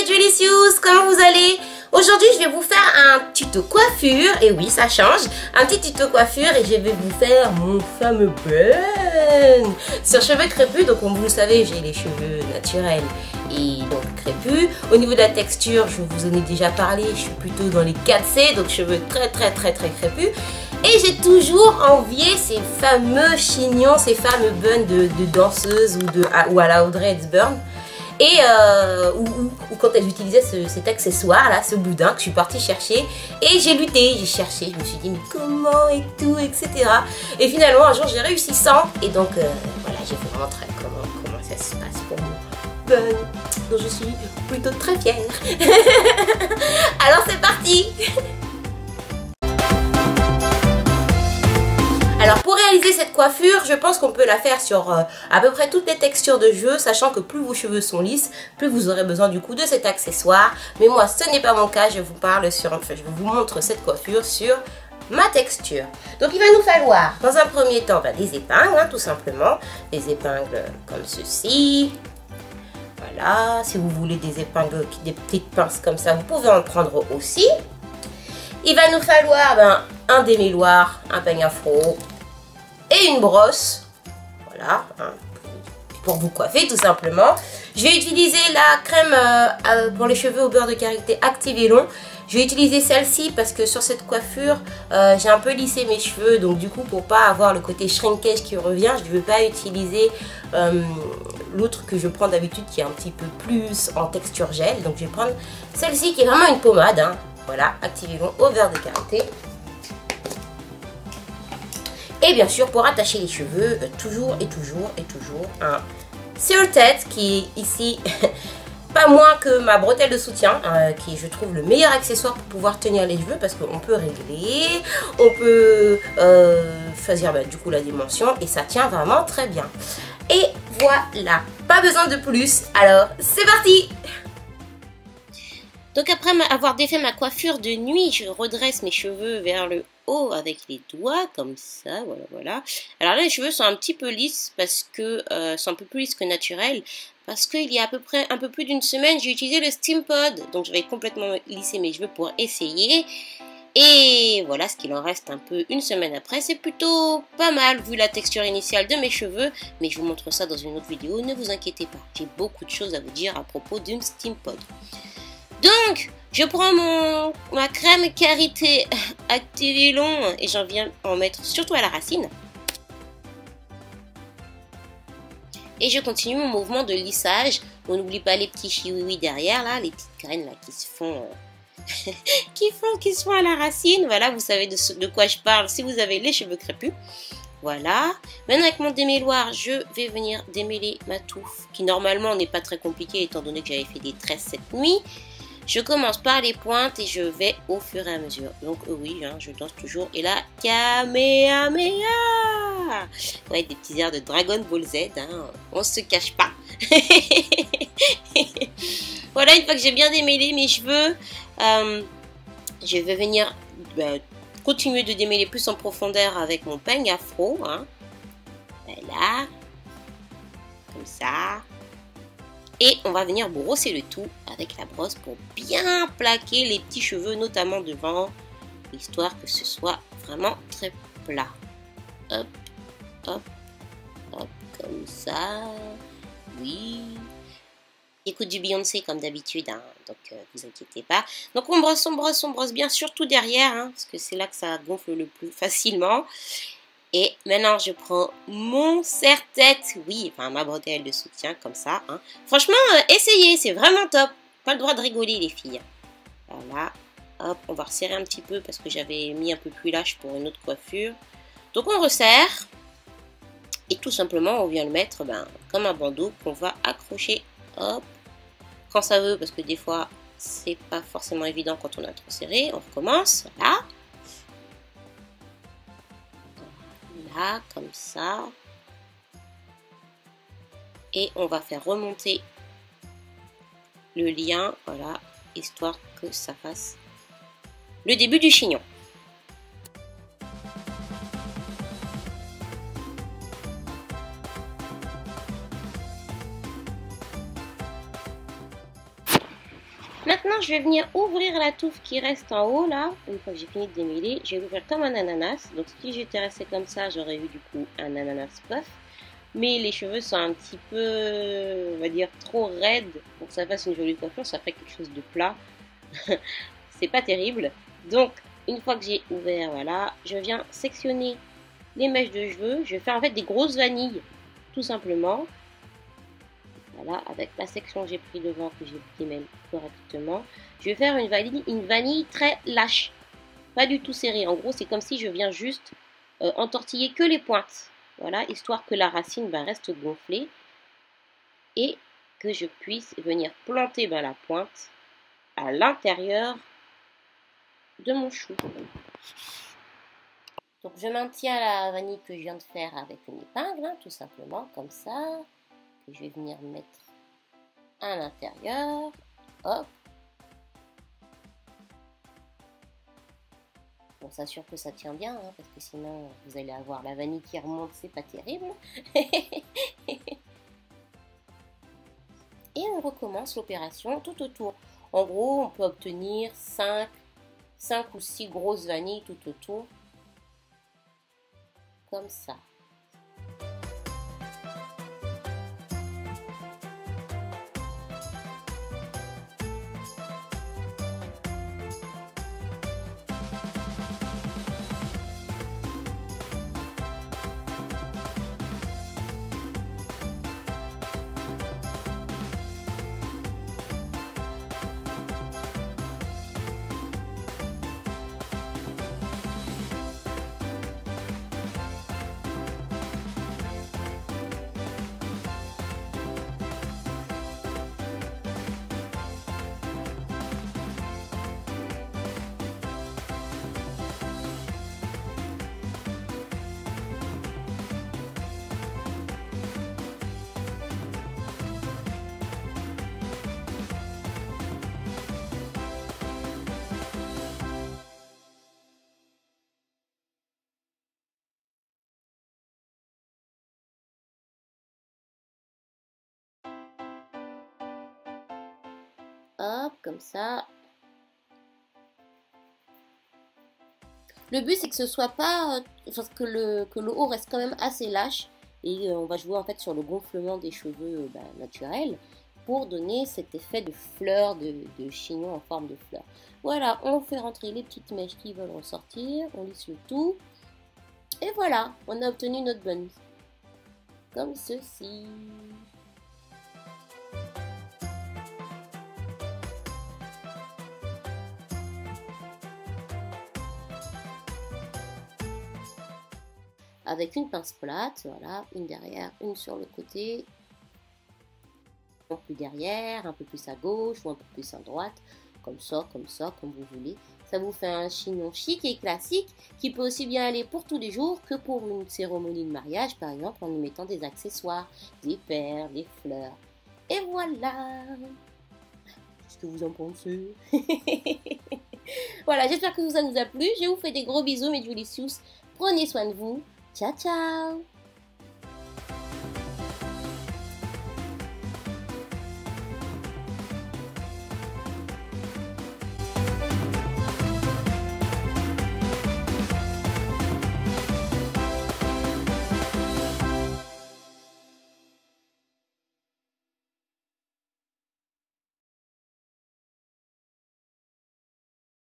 Delicious, comment vous allez? Aujourd'hui je vais vous faire un tuto coiffure, et oui ça change, un petit tuto coiffure et je vais vous faire mon fameux bun sur cheveux crépus. Donc comme vous le savez, j'ai les cheveux naturels et donc crépus. Au niveau de la texture, je vous en ai déjà parlé, je suis plutôt dans les 4C, donc cheveux très crépus. Et j'ai toujours envié ces fameux chignons, ces fameux buns de danseuse ou à la Audrey Hepburn. Et ou quand elles utilisaient cet accessoire là, ce boudin que je suis partie chercher. Et j'ai lutté, j'ai cherché, je me suis dit mais comment et tout, etc. Et finalement un jour j'ai réussi sans. Et donc voilà, je vais vous montrer comment ça se passe pour moi. Bun, dont je suis plutôt très fière. Alors c'est parti. Alors pour réaliser cette coiffure, je pense qu'on peut la faire sur à peu près toutes les textures de cheveux, sachant que plus vos cheveux sont lisses, plus vous aurez besoin du coup de cet accessoire. Mais moi ce n'est pas mon cas, je vous montre cette coiffure sur ma texture. Donc il va nous falloir dans un premier temps des épingles, hein, tout simplement. Des épingles comme ceci. Voilà, si vous voulez des épingles, des petites pinces comme ça, vous pouvez en prendre aussi. Il va nous falloir un démêloir, un peigne afro et une brosse, voilà, hein, pour vous coiffer tout simplement. Je vais utiliser la crème pour les cheveux au beurre de karité Active et Long. Je vais utiliser celle-ci parce que sur cette coiffure, j'ai un peu lissé mes cheveux, donc du coup pour pas avoir le côté shrinkage qui revient, je ne vais pas utiliser l'autre que je prends d'habitude qui est un petit peu plus en texture gel. Donc je vais prendre celle-ci qui est vraiment une pommade, hein. Voilà, Active et Long au beurre de karité. Et bien sûr, pour attacher les cheveux, toujours un serre-tête qui est ici pas moins que ma bretelle de soutien, qui est, je trouve, le meilleur accessoire pour pouvoir tenir les cheveux parce qu'on peut régler, on peut choisir du coup la dimension et ça tient vraiment très bien. Et voilà, pas besoin de plus, alors c'est parti! Donc après avoir défait ma coiffure de nuit, je redresse mes cheveux vers le haut avec les doigts, comme ça, voilà. Alors là, les cheveux sont un petit peu lisses, parce que sont un peu plus lisses que naturel, parce qu'il y a à peu près un peu plus d'une semaine, j'ai utilisé le Steam Pod, donc j'avais complètement lissé mes cheveux pour essayer. Et voilà ce qu'il en reste un peu une semaine après, c'est plutôt pas mal vu la texture initiale de mes cheveux, mais je vous montre ça dans une autre vidéo, ne vous inquiétez pas, j'ai beaucoup de choses à vous dire à propos d'une Steam Pod. Donc, je prends ma crème karité Active et Long et j'en viens en mettre surtout à la racine. Et je continue mon mouvement de lissage. On n'oublie pas les petits chiouis derrière, là, les petites graines là, qui se font qui se font à la racine. Voilà, vous savez de quoi je parle si vous avez les cheveux crépus. Voilà. Maintenant avec mon démêloir, je vais venir démêler ma touffe, qui normalement n'est pas très compliquée étant donné que j'avais fait des tresses cette nuit. Je commence par les pointes et je vais au fur et à mesure. Donc oui, hein, je danse toujours. Et là, Kamehameha. Ouais, des petits airs de Dragon Ball Z. Hein, on se cache pas. Voilà, une fois que j'ai bien démêlé mes cheveux, je vais venir continuer de démêler plus en profondeur avec mon peigne afro. Hein. Voilà. Comme ça. Et on va venir brosser le tout avec la brosse pour bien plaquer les petits cheveux, notamment devant, histoire que ce soit vraiment très plat. Hop, hop, hop, comme ça. Oui. Écoute du Beyoncé comme d'habitude, hein, donc vous inquiétez pas. Donc on brosse bien, surtout derrière, hein, parce que c'est là que ça gonfle le plus facilement. Et maintenant, je prends mon serre-tête, oui, enfin ma bretelle de soutien, comme ça. Hein. Franchement, essayez, c'est vraiment top. Pas le droit de rigoler, les filles. Voilà, hop, on va resserrer un petit peu parce que j'avais mis un peu plus lâche pour une autre coiffure. Donc on resserre. Et tout simplement, on vient le mettre comme un bandeau qu'on va accrocher, hop, quand ça veut, parce que des fois, c'est pas forcément évident quand on a trop serré. On recommence, voilà. Là, comme ça. Et on va faire remonter le lien, voilà, histoire que ça fasse le début du chignon. Maintenant, je vais venir ouvrir la touffe qui reste en haut là. Une fois que j'ai fini de démêler, je vais l'ouvrir comme un ananas. Donc si j'étais resté comme ça, j'aurais eu du coup un ananas puff. Mais les cheveux sont un petit peu, on va dire, trop raides pour que ça fasse une jolie coiffure. Ça ferait quelque chose de plat. C'est pas terrible. Donc, une fois que j'ai ouvert, voilà, je viens sectionner les mèches de cheveux. Je vais faire en fait des grosses vanilles, tout simplement. Voilà, avec la section que j'ai pris devant, que j'ai démêlé correctement. Je vais faire une vanille très lâche. Pas du tout serrée. En gros, c'est comme si je viens juste entortiller que les pointes. Voilà, histoire que la racine reste gonflée. Et que je puisse venir planter la pointe à l'intérieur de mon chou. Donc je maintiens la vanille que je viens de faire avec une épingle, hein, tout simplement, comme ça. Que je vais venir mettre à l'intérieur. Hop. On s'assure que ça tient bien, hein, parce que sinon vous allez avoir la vanille qui remonte, c'est pas terrible. Et on recommence l'opération tout autour. En gros, on peut obtenir 5 ou 6 grosses vanilles tout autour. Comme ça. Hop, comme ça. Le but c'est que ce soit pas, que le haut reste quand même assez lâche et on va jouer en fait sur le gonflement des cheveux naturels pour donner cet effet de fleur, de chignon en forme de fleur. Voilà, on fait rentrer les petites mèches qui veulent ressortir, on lisse le tout et voilà, on a obtenu notre bun. Comme ceci. Avec une pince plate, voilà, une derrière, une sur le côté, un peu plus derrière, un peu plus à gauche ou un peu plus à droite, comme ça, comme vous voulez. Ça vous fait un chignon chic et classique qui peut aussi bien aller pour tous les jours que pour une cérémonie de mariage, par exemple, en y mettant des accessoires, des perles, des fleurs. Et voilà! Qu'est-ce que vous en pensez? Voilà, j'espère que ça vous a plu. Je vous fais des gros bisous, mes Julicious. Prenez soin de vous. Ciao, ciao!